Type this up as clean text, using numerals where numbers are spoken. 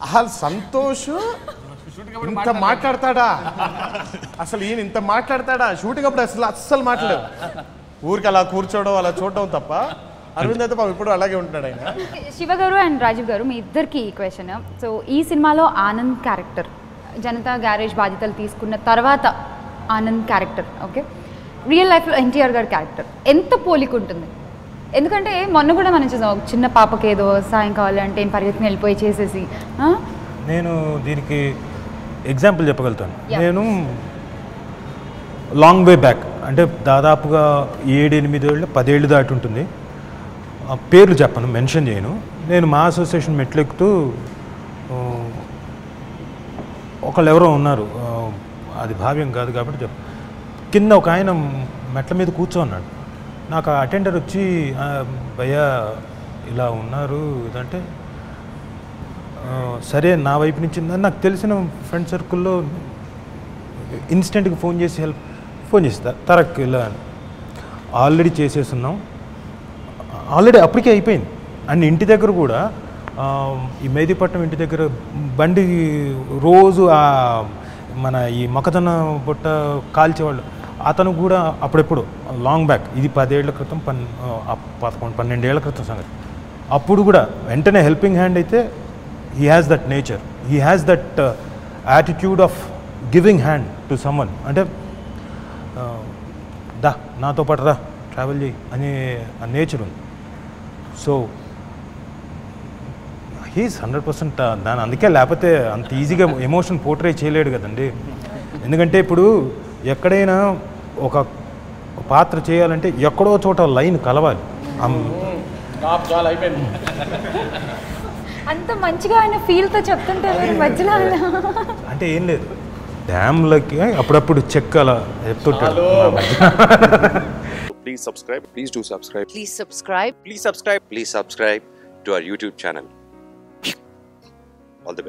అసలు సంతోష్ ఇంత మాట్లాడతాడా, అసలు ఈయన ఇంత మాట్లాడతాడా షూటింగ్ అప్పుడు అస్సలు మాట్లాడలేదు. ఊరికి అలా కూర్చోవడం అలా చూడడం తప్ప. అరవింద్ అయితే పాపం ఇప్పుడు అలాగే ఉంటున్నాడు ఆయన. శివ గారు అండ్ రాజీవ్ గారు, మీ ఇద్దరికి ఈ క్వశ్చన్. సో ఈ సినిమాలో ఆనంద్ క్యారెక్టర్, జనతా గ్యారేజ్ బాధ్యతలు తీసుకున్న తర్వాత ఆనంద్ క్యారెక్టర్, ఓకే, రియల్ లైఫ్లో ఎన్టీఆర్ గారి క్యారెక్టర్ ఎంత పోలిక ఉంటుంది? ఎందుకంటే మొన్న కూడా మనం చూసాం, చిన్న పాపకి ఏదో సాయం కావాలంటే పరిగెత్తుని వెళ్ళిపోయి చేసేసి. నేను దీనికి ఎగ్జాంపుల్ చెప్పగలుగుతాను. నేను లాంగ్ వే బ్యాక్, అంటే దాదాపుగా 7-8 ఏళ్ళు 10 ఏళ్ళు దాటి ఉంటుంది. పేర్లు చెప్పను, మెన్షన్ చేయను. నేను మా అసోసియేషన్ మెట్లెక్కుతూ ఒకళ్ళు ఎవరో ఉన్నారు, అది భావ్యం కాదు కాబట్టి కింద ఒక ఆయన మెట్ల మీద కూర్చోన్నాడు. నాకు అటెండర్ వచ్చి భయ్యా ఇలా ఉన్నారు ఇదంటే, సరే నా వైపు నుంచి నాకు తెలిసిన ఫ్రెండ్ సర్కిల్లో ఇన్స్టెంట్గా ఫోన్ చేస్తా తరక్ ఇలా ఆల్రెడీ చేసేస్తున్నాం, ఆల్రెడీ అప్పటికే అయిపోయింది. అండ్ ఇంటి దగ్గర కూడా ఈ మెహదీపట్నం ఇంటి దగ్గర బండి రోజు మన ఈ మొక్కజొన్న బుట్ట కాల్చేవాళ్ళు, అతను కూడా అప్పుడెప్పుడు లాంగ్ బ్యాక్, ఇది 10 ఏళ్ల క్రితం 11-12 ఏళ్ల క్రితం సంగతి. అప్పుడు కూడా వెంటనే హెల్పింగ్ హ్యాండ్ అయితే he has that nature, he has that attitude of giving hand to someone. అంటే దా నాతో పాటు రా ట్రావెల్ చేయి అనే నేచర్ ఉంది. సో హీస్ 100% దాని అందుకే, లేకపోతే అంత ఈజీగా ఎమోషన్ పోర్ట్రే చేయలేడు కదండి. ఎందుకంటే ఇప్పుడు ఎక్కడైనా ఒక పాత్ర చేయాలంటే ఎక్కడో చోట లైన్ కలవాలి. అంత మంచిగా ఆయన ఫీల్తో చెప్తుంటారు మధ్యలో. అంటే ఏం లేదు, డ్యామ్లకి అప్పుడప్పుడు చెక్ అలా చెప్తుంటాడు. Please subscribe. Please do subscribe. Please subscribe. Please subscribe. Please subscribe to our YouTube channel. All the best.